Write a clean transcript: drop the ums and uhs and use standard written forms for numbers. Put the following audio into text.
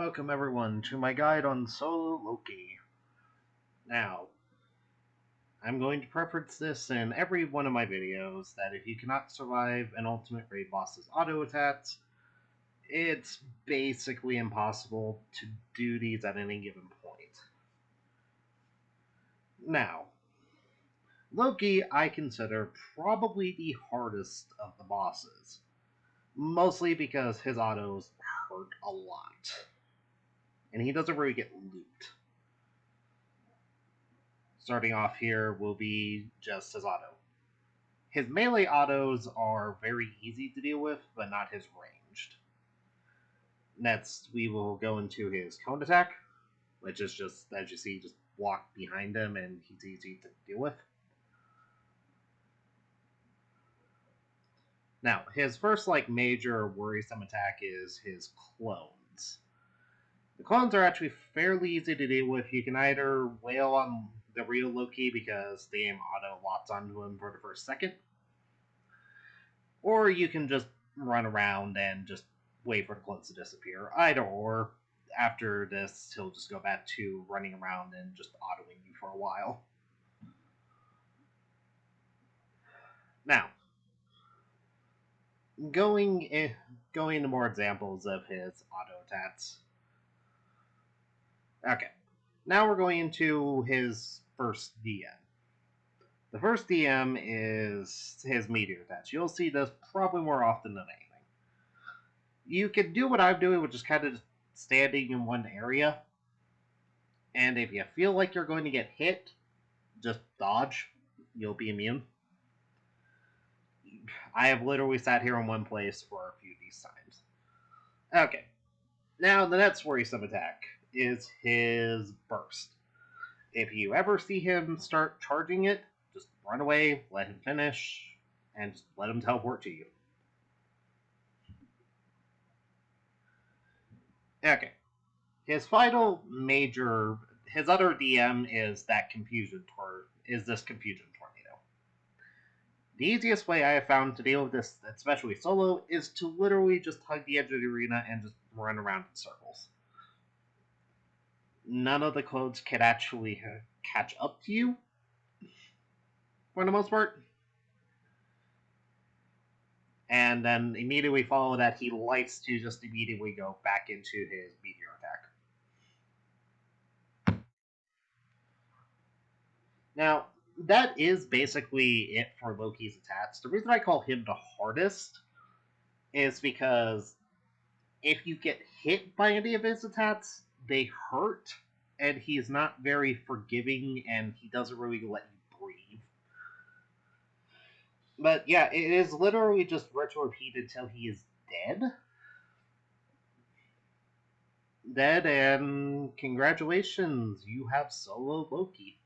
Welcome everyone to my guide on Solo Loki. Now, I'm going to preference this in every one of my videos that if you cannot survive an ultimate raid boss's auto attacks, it's basically impossible to do these at any given point. Now, Loki I consider probably the hardest of the bosses, mostly because his autos hurt a lot, and he doesn't really get loot. Starting off here will be just his auto. His melee autos are very easy to deal with, but not his ranged. Next, we will go into his cone attack, which is just, as you see, just walk behind him and he's easy to deal with. Now, his first major worrisome attack is his clones. The clones are actually fairly easy to deal with. You can either wail on the real Loki because the aim auto lots onto him for the first second, or you can just run around and just wait for the clones to disappear. Either or. After this, he'll just go back to running around and just autoing you for a while. Now, going into more examples of his auto attacks. Okay, now we're going into his first DM. The first DM is his meteor attacks. You'll see this probably more often than anything. You can do what I'm doing, which is kind of standing in one area, and if you feel like you're going to get hit, just dodge. You'll be immune. I have literally sat here in one place for a few of these times. Okay, now the next worrisome attack is his burst. If you ever see him start charging it, just run away, let him finish, and just let him teleport to you. Okay. His final major, his other DM is this confusion tornado. The easiest way I have found to deal with this, especially solo, is to literally just hug the edge of the arena and just run around in circles. None of the clones can actually catch up to you, for the most part. And then immediately follow that, he likes to just immediately go back into his meteor attack. Now, that is basically it for Loki's attacks. The reason I call him the hardest is because if you get hit by any of his attacks, they hurt, and he's not very forgiving, and he doesn't really let you breathe. But yeah, it is literally just retro repeat until he is dead. Dead, and congratulations, you have solo Loki.